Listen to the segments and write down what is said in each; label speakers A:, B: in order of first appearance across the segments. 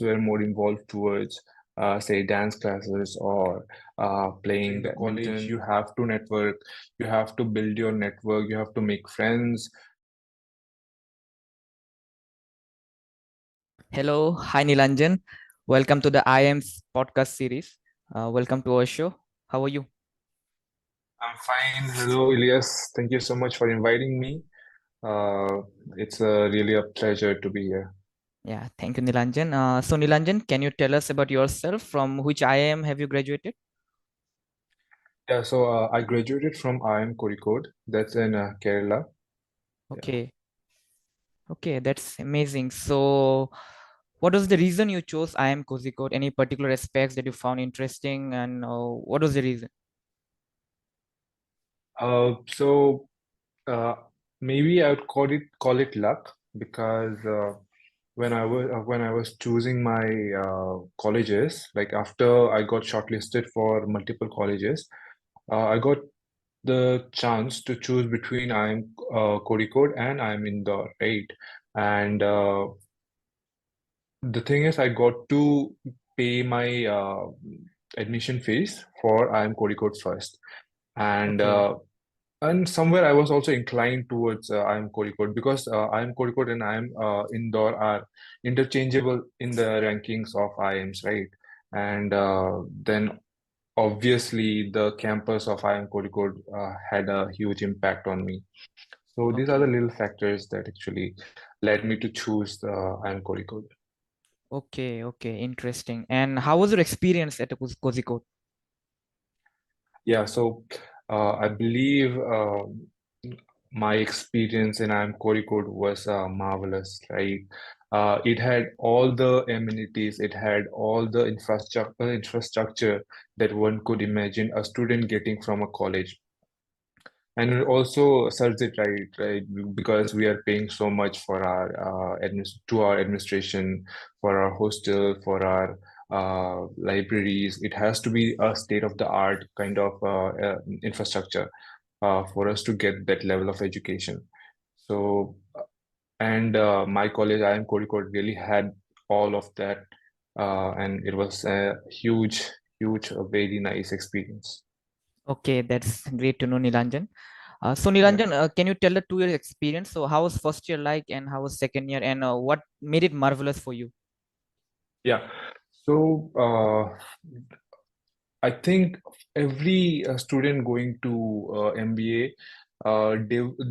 A: were more involved towards, say, dance classes or playing badminton. College, you have to network, you have to build your network, you have to make friends.
B: Hello, hi Nilanjan. Welcome to the IIM's podcast series. Welcome to our show. How are you?
A: I'm fine. Hello, Elias. Thank you so much for inviting me. It's really a pleasure to be here.
B: Yeah, thank you, Nilanjan. So, Nilanjan, can you tell us about yourself? From which IIM have you graduated?
A: Yeah, so I graduated from IIM Kozhikode. That's in Kerala. Yeah.
B: Okay, okay, that's amazing. So, what was the reason you chose IIM Kozhikode? Any particular aspects that you found interesting, and what was the reason?
A: So uh, maybe I would call it luck because when I was choosing my colleges, like after I got shortlisted for multiple colleges, I got the chance to choose between IIM Kozhikode and IIM Indore, right? And the thing is, I got to pay my admission fees for IIM Kozhikode first, and
B: Okay,
A: uh, and somewhere I was also inclined towards IIM Kozhikode because IIM Kozhikode and IIM Indore are interchangeable in the rankings of IIMs, right? And then obviously the campus of IIM Kozhikode had a huge impact on me. So these are the
B: okay,
A: little factors that actually led me to choose the IIM Kozhikode.
B: okay, interesting. And how was your experience at Kozhikode?
A: Yeah, so I believe my experience in IIM Kozhikode was marvelous, right? It had all the amenities, it had all the infrastructure that one could imagine a student getting from a college. And it also serves it right? Because we are paying so much for our to our administration, for our hostel, for our libraries. It has to be a state-of-the-art kind of infrastructure for us to get that level of education. So, and my college, IIM Kozhikode, really had all of that, and it was a huge, a very nice experience.
B: Okay, that's great to know, Nilanjan. So
A: Yeah.
B: Nilanjan, can you tell the 2 year experience? So how was first year like, and how was second year, and what made it marvelous for you?
A: Yeah. So, I think every student going to MBA,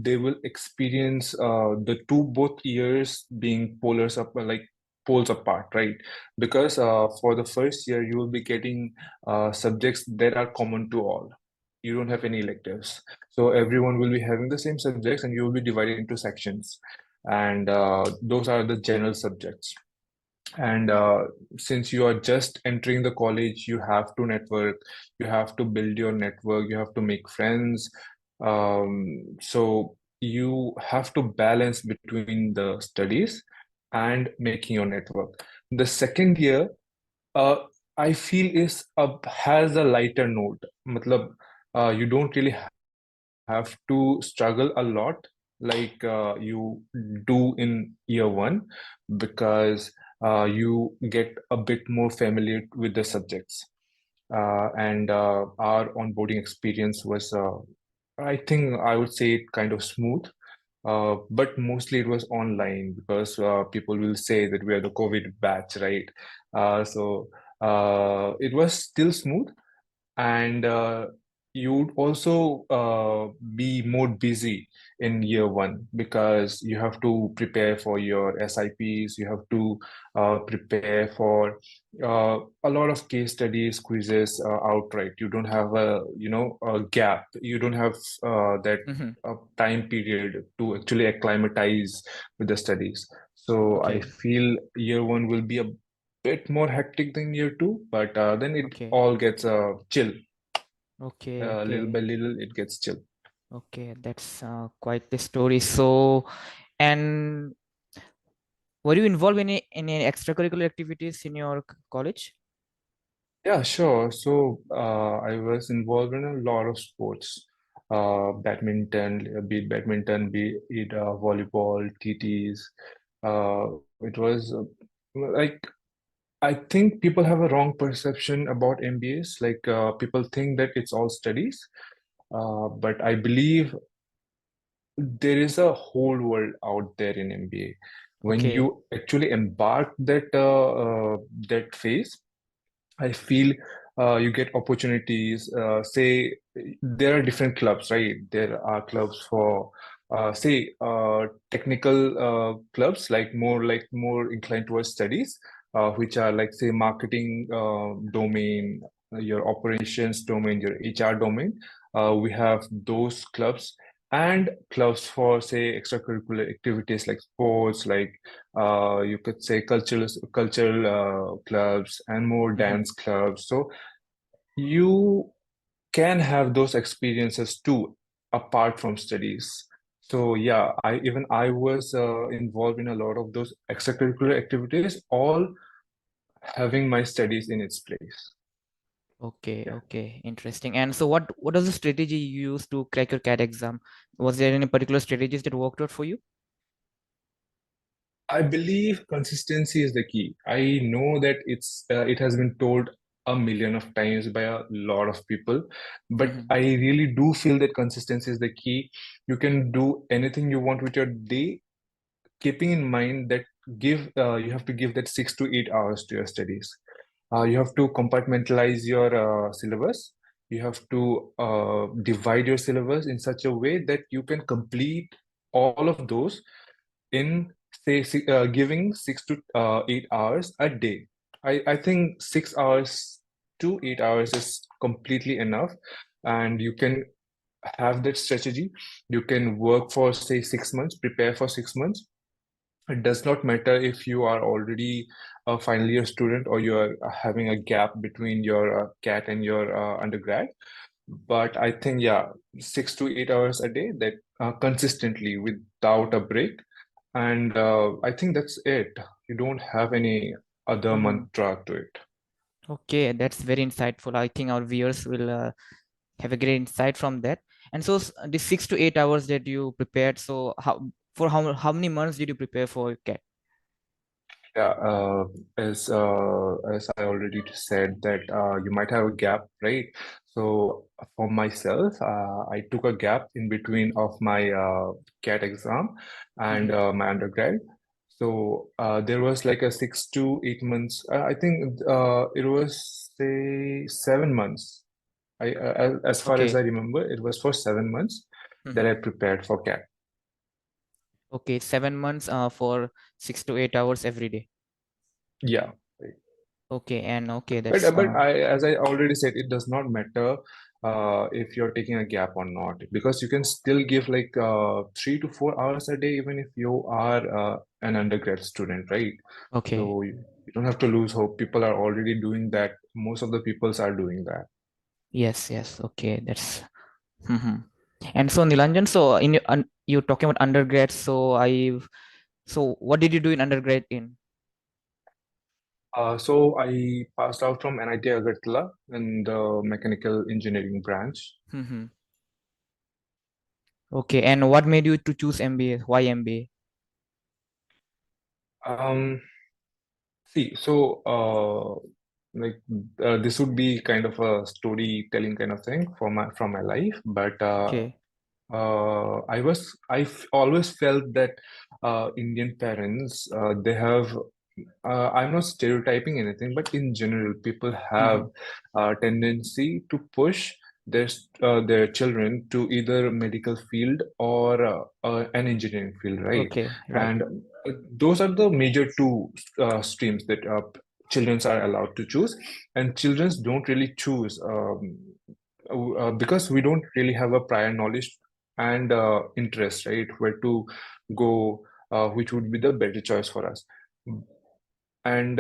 A: they will experience the both years being poles apart, right? Because for the first year, you will be getting subjects that are common to all. You don't have any electives, so everyone will be having the same subjects, and you will be divided into sections, and those are the general subjects. And since you are just entering the college, you have to network, you have to build your network, you have to make friends. So you have to balance between the studies and making your network. The second year, uh, I feel has a lighter note. Matlab, you don't really have to struggle a lot like you do in year one because you get a bit more familiar with the subjects. And our onboarding experience was, I think I would say, kind of smooth. But mostly it was online because people will say that we are the COVID batch, right? So it was still smooth, and you'd also be more busy in year one because you have to prepare for your SIPs, you have to prepare for a lot of case studies, quizzes outright. You don't have a gap. You don't have that
B: Mhm.
A: time period to actually acclimatize with the studies. So I
B: Okay,
A: feel year one will be a bit more hectic than year two, but then it
B: okay,
A: all gets chill.
B: okay,
A: Little
B: okay,
A: by little, it gets chill.
B: okay. That's quite the story. So, and were you involved in any extracurricular activities in your college?
A: Yeah, sure. So I was involved in a lot of sports, badminton, be it volleyball, TTs. It was like I think people have a wrong perception about MBAs. Like people think that it's all studies, but I believe there is a whole world out there in MBA. When
B: Okay.
A: you actually embark that phase, I feel you get opportunities. Say there are different clubs, right? There are clubs for say technical clubs, like more inclined towards studies, which are like say marketing domain, your operations domain, your HR domain. We have those clubs and clubs for say extracurricular activities like sports, like you could say cultural clubs and more
B: Mhm.
A: dance clubs. So you can have those experiences too, apart from studies. So yeah, I was involved in a lot of those extracurricular activities, all having my studies in its place.
B: Okay,
A: Yeah.
B: okay, interesting. And so what was the strategy you used to crack your CAT exam? Was there any particular strategies that worked out for you?
A: I believe consistency is the key. I know that it has been told a million of times by a lot of people, but
B: Mhm.
A: I really do feel that consistency is the key. You can do anything you want with your day, keeping in mind that give you have to give that 6 to 8 hours to your studies. You have to compartmentalize your syllabus. You have to divide your syllabus in such a way that you can complete all of those in say giving 6 to 8 hours a day. I think 6 hours to 8 hours is completely enough, and you can have that strategy. You can work for say 6 months, prepare for 6 months. It does not matter if you are already a final year student or you are having a gap between your CAT and your undergrad. But I think, yeah, 6 to 8 hours a day, that consistently without a break. And I think that's it. You don't have any other
B: Mhm.
A: mantra to it.
B: Okay, that's very insightful. I think our viewers will have a great insight from that. And so the 6 to 8 hours that you prepared, so how many months did you prepare for CAT?
A: Yeah, as I already said that you might have a gap, right? So for myself, I took a gap in between of my CAT exam and
B: Mhm.
A: my undergrad. So there was like a 6 to 8 months. I think it was say 7 months. As far as I
B: Okay.
A: remember, it was for 7 months that
B: Mhm.
A: I prepared for CAT.
B: Okay, 7 months for 6 to 8 hours every day.
A: Yeah.
B: Okay, and okay,
A: But
B: that's
A: as I already said, it does not matter if you're taking a gap or not, because you can still give like 3 to 4 hours a day, even if you are an undergrad student, right?
B: okay.
A: So you don't have to lose hope. People are already doing that. Most of the peoples are doing that.
B: Yes, yes. Okay, that's. Mhm. And so Nilanjan, so you're talking about undergrad. So what did you do in undergrad in?
A: So I passed out from NIT Agartala in the mechanical engineering branch.
B: Mhm. Okay, and what made you to choose MBA? Why MBA?
A: Um, See, so like this would be kind of a storytelling kind of thing for my from my life, but
B: Okay.
A: always felt that Indian parents they have I'm not stereotyping anything, but in general, people have
B: Mhm.
A: a tendency to push their children to either medical field or an engineering field, right?
B: Okay, right.
A: And those are the major two streams that children are allowed to choose, and children don't really choose because we don't really have a prior knowledge and interest, right? Where to go, which would be the better choice for us. And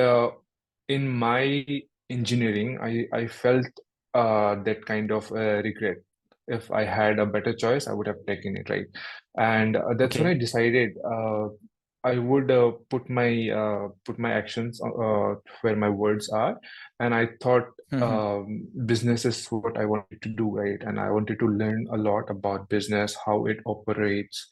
A: in my engineering, I felt that kind of regret. If I had a better choice, I would have taken it, right? And that's when I
B: Okay.
A: decided I would put my actions where my words are, and I thought
B: Mhm.
A: business is what I wanted to do, right? And I wanted to learn a lot about business, how it operates,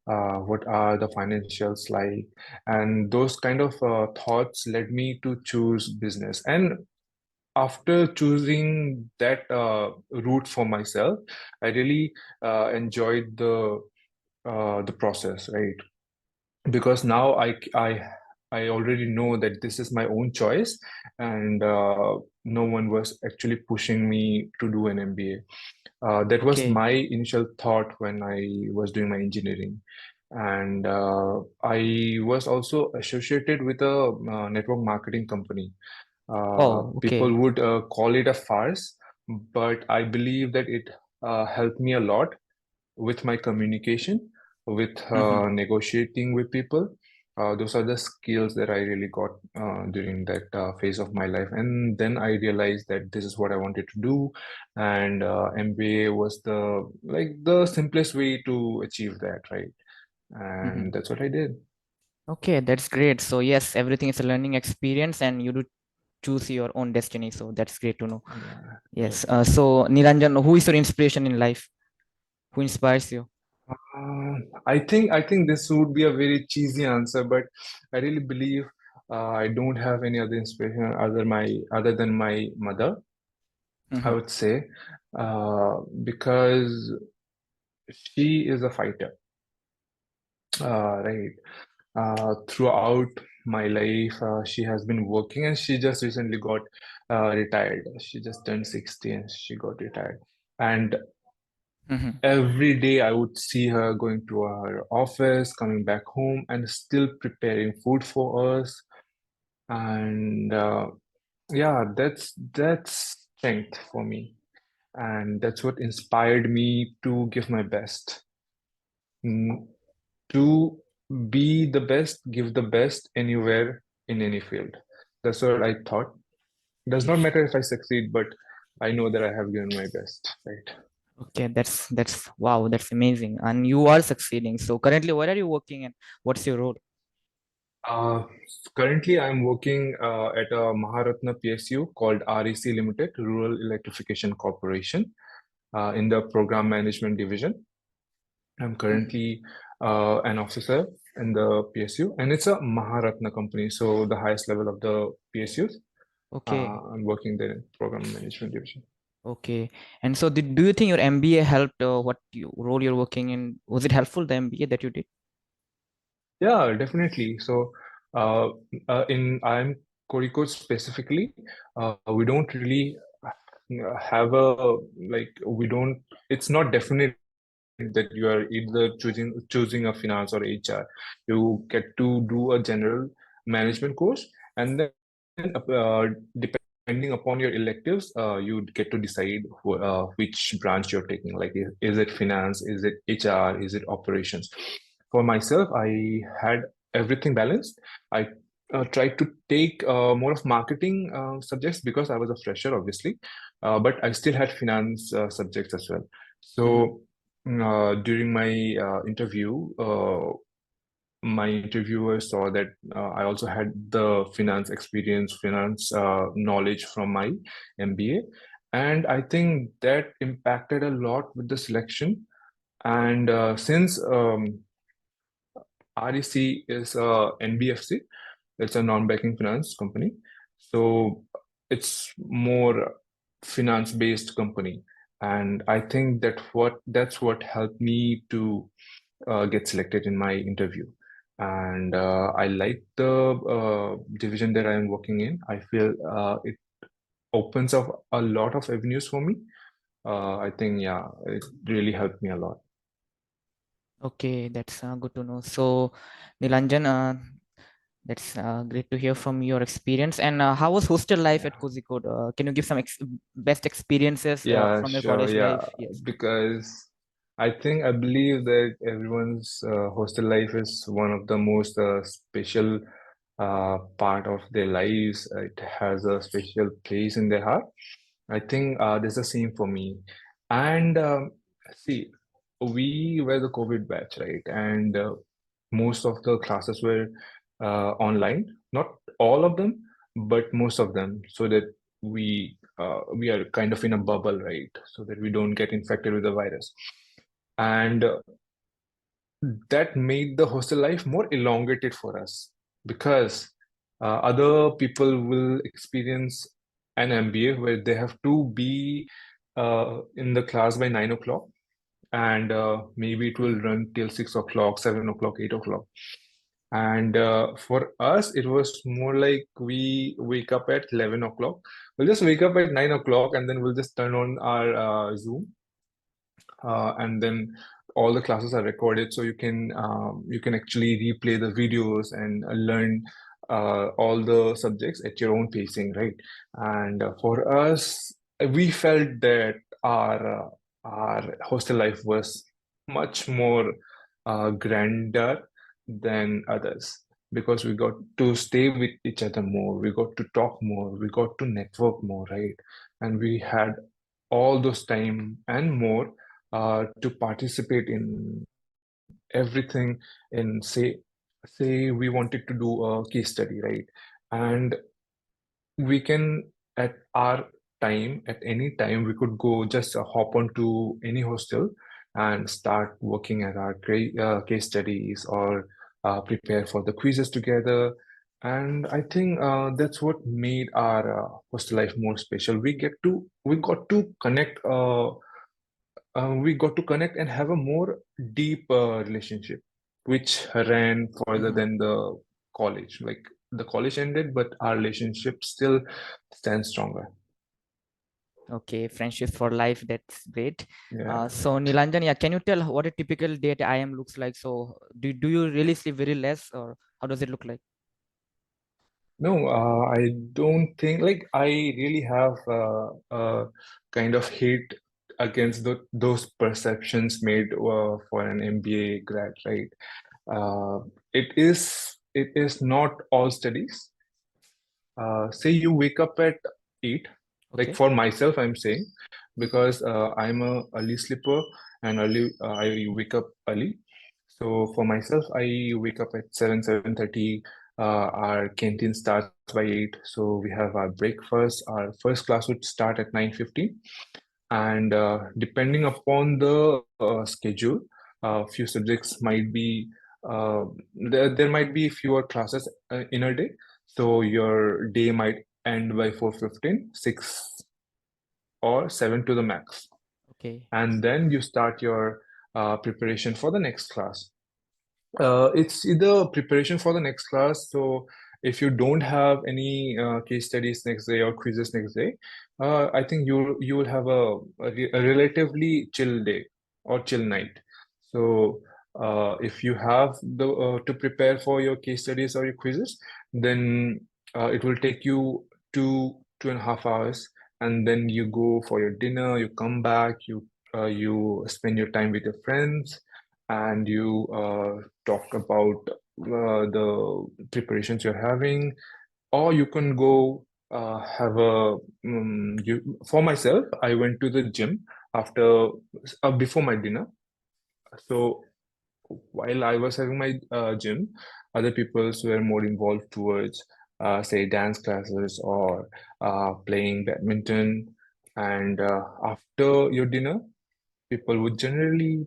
A: what are the financials like, and those kind of thoughts led me to choose business. And after choosing that route for myself, I really enjoyed the process, right? Because now I already know that this is my own choice, and no one was actually pushing me to do an MBA. That was
B: Okay.
A: my initial thought when I was doing my engineering. And I was also associated with a network marketing company.
B: Oh,
A: People
B: okay.
A: would call it a farce, but I believe that it helped me a lot with my communication, with
B: Mm-hmm.
A: negotiating with people. Those are the skills that I really got during that phase of my life. And then I realized that this is what I wanted to do, and MBA was the simplest way to achieve that, right?
B: Mm-hmm.
A: And that's what I did.
B: Okay, that's great. So yes, everything is a learning experience, and you do choose your own destiny. So that's great to know.
A: Yeah, yeah.
B: Yes. So Nilanjan, who is your inspiration in life? Who inspires you?
A: Uh, I think this would be a very cheesy answer, but I really believe I don't have any other inspiration other than my mother, I
B: Mm-hmm.
A: would say, because she is a fighter, right? Throughout my life, she has been working, and she just recently got retired. She just turned 60 and she got retired. And
B: Mm-hmm.
A: every day I would see her going to her office, coming back home, and still preparing food for us. And yeah, that's strength for me. And that's what inspired me to give my best. Mm, to be the best, give the best anywhere in any field. That's what I thought. Does not matter if I succeed, but I know that I have given my best, right?
B: Okay, that's wow, that's amazing. And you are succeeding. So currently, where are you working and what's your role?
A: Uh, Currently, I'm working at a Maharatna PSU called REC Limited, Rural Electrification Corporation, in the Program Management Division. I'm
B: Mhm.
A: currently an officer in the PSU, and it's a Maharatna company, so the highest level of the PSUs.
B: Okay,
A: I'm working there in Program Management Division.
B: okay. And so, do you think your MBA helped role you're working in? Was it helpful, the MBA that you did?
A: Yeah, definitely. So, uh, in IIM Kozhikode specifically, we don't really have a like we don't. It's not definite that you are either choosing a finance or HR. You get to do a general management course, and then depending upon your electives, you get to decide which branch you're taking. Like, is it finance? Is it HR? Is it operations? For myself, I had everything balanced. I tried to take more of marketing subjects because I was a fresher, obviously, but I still had finance subjects as well.
B: Mhm.
A: So during my interviewer saw that I also had the finance experience, finance knowledge from my MBA. And I think that impacted a lot with the selection. And since REC is a NBFC, it's a non-banking finance company. So it's more finance-based company. And I think that's what helped me to get selected in my interview. And I like the division that I'm working in. I feel it opens up a lot of avenues for me. I think, yeah, it really helped me a lot.
B: Okay, that's good to know. So, Nilanjan, that's great to hear from your experience. And how was hostel life at
A: Yeah.
B: Kozhikode? Can you give some best experiences
A: Yeah,
B: from your
A: sure.
B: college
A: Yeah,
B: life? Yes.
A: because I believe that everyone's hostel life is one of the most special part of their lives. It has a special place in their heart. I think there's the same for me. And see, we were the COVID batch, right? And most of the classes were online. Not all of them, but most of them, so that we are kind of in a bubble, right? So that we don't get infected with the virus. And that made the hostel life more elongated for us because other people will experience an MBA where they have to be in the class by 9 o'clock, and maybe it will run till 6 o'clock, 7 o'clock, 8 o'clock. And for us, it was more like we wake up at 11 o'clock. We'll just wake up at 9 o'clock and then we'll just turn on our Zoom, and then all the classes are recorded, so you can actually replay the videos and learn all the subjects at your own pacing, right? And for us, we felt that our hostel life was much more grander than others because we got to stay with each other more, we got to talk more, we got to network more, right? And we had all those time and more to participate in everything. In say we wanted to do a case study, right? And we can at our time, at any time, we could go just hop onto any hostel and start working at our case studies or prepare for the quizzes together. And I think that's what made our hostel life more special. We got to connect. We got to connect and have a more deep relationship, which ran further
B: Mhm.
A: than the college. Like the college ended, but our relationship still stands stronger.
B: Okay, friendships for life. That's great.
A: Yeah.
B: So Nilanjan, yeah, can you tell what a typical day at IIM looks like? So do you really sleep very less, or how does it look like?
A: No, I don't think like I really have a kind of hate against those perceptions made for an MBA grad, right? Uh, it is not all studies. Say you wake up at 8, like
B: Okay.
A: for myself, I'm saying, because I'm a early sleeper and I wake up early. So for myself, I wake up at 7:30. Our canteen starts by 8, so we have our breakfast. Our first class would start at 9:15, and depending upon the schedule, few subjects might be there might be fewer classes in a day, so your day might end by 4:15, 6 or 7 to the max,
B: Okay.
A: and then you start your preparation for the next class. It's either preparation for the next class. So if you don't have any case studies next day or quizzes next day, I think you will have a relatively chill day or chill night. So if you have the to prepare for your case studies or your quizzes, then it will take you 2.5 hours, and then you go for your dinner. You come back. You spend your time with your friends, and you talk about the preparations you're having, or you can go have a for myself, I went to the gym after before my dinner. So while I was having my gym, other people were more involved towards say dance classes or playing badminton. And after your dinner, people would generally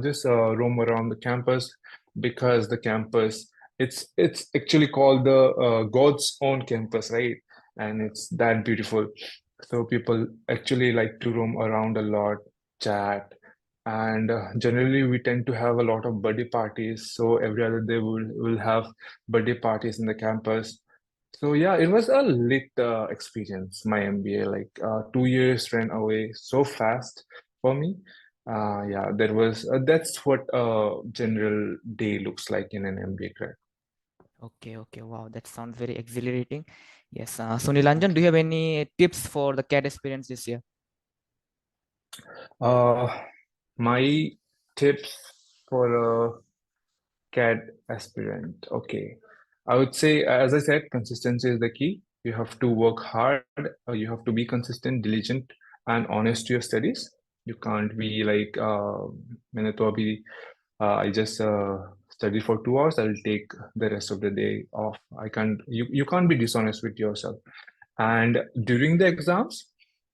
A: just roam around the campus, because the campus, it's actually called the God's own campus, right? And it's that beautiful. So people actually like to roam around a lot, chat, and generally we tend to have a lot of birthday parties. So every other day we'll have birthday parties in the campus. So yeah, it was a lit experience, my MBA. Like 2 years ran away so fast for me. Yeah, that's what a general day looks like in an MBA grad.
B: Okay. Okay. Wow, that sounds very exhilarating. Yes. So Nilanjan,
A: Thank
B: do
A: you.
B: you have any tips for the CAT experience this year?
A: Uh, my tips for a CAD aspirant. Okay. I would say, as I said, consistency is the key. You have to work hard, you have to be consistent, diligent, and honest to your studies. You can't be like, मैंने तो अभी I just study for 2 hours. I'll take the rest of the day off. You can't be dishonest with yourself. And during the exams,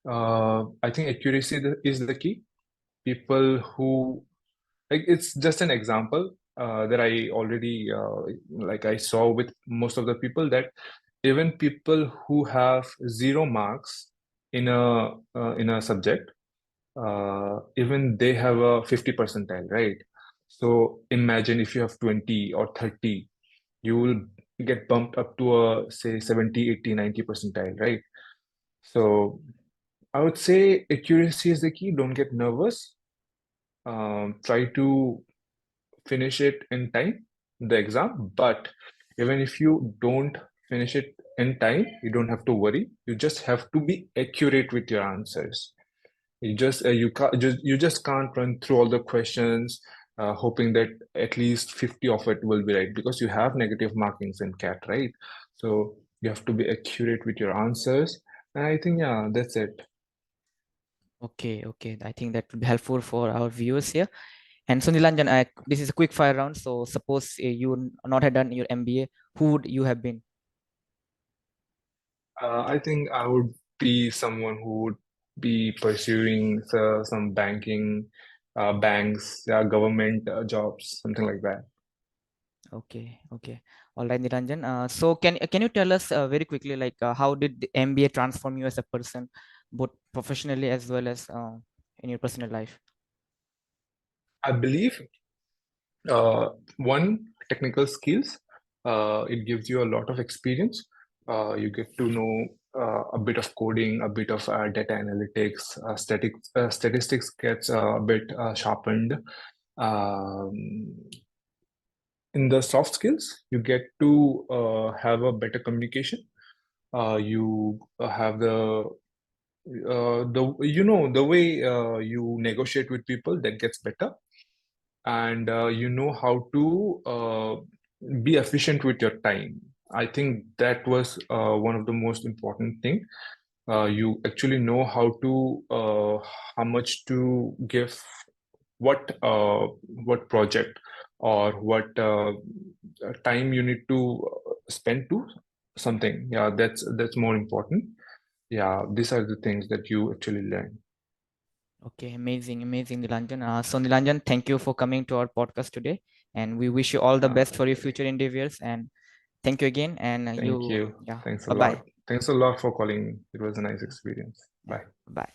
A: I think accuracy is the key. People who, like, it's just an example. that I already like I saw with most of the people, that even people who have 0 marks in a subject, even they have a 50 percentile, right? So imagine if you have 20 or 30, you will get bumped up to a say 70, 80, 90 percentile, right? So I would say accuracy is the key. Don't get nervous. Try to finish it in time, the exam. But even if you don't finish it in time, you don't have to worry. You just have to be accurate with your answers. You just can't run through all the questions, hoping that at least 50 of it will be right, because you have negative markings in CAT, right? So you have to be accurate with your answers. And I think, yeah, that's it.
B: Okay, okay. I think that would be helpful for our viewers here. And so Nilanjan, this is a quick fire round. So suppose you not had done your MBA, who would you have been?
A: I think I would be someone who would be pursuing some banking, banks, government jobs, something like that.
B: Okay, okay. All right, Nilanjan. So can you tell us very quickly, like how did the MBA transform you as a person, both professionally as well as in your personal life?
A: I believe one, technical skills. It gives you a lot of experience. You get to know a bit of coding, a bit of data analytics, statistics gets a bit sharpened. Um, in the soft skills, you get to have a better communication. You have the the way you negotiate with people, that gets better, and you know how to be efficient with your time. I think that was one of the most important thing. You actually know how much to give, what project or what time you need to spend to something. Yeah, that's more important. Yeah, these are the things that you actually learn.
B: Okay, amazing, amazing, Nilanjan. So Nilanjan, thank you for coming to our podcast today, and we wish you all the
A: Yeah,
B: best for your future endeavors. And thank you again. And
A: thank
B: you,
A: you.
B: yeah,
A: Thanks a
B: bye bye.
A: lot. Thanks a lot for calling. It was a nice experience.
B: Yeah,
A: Bye.
B: bye.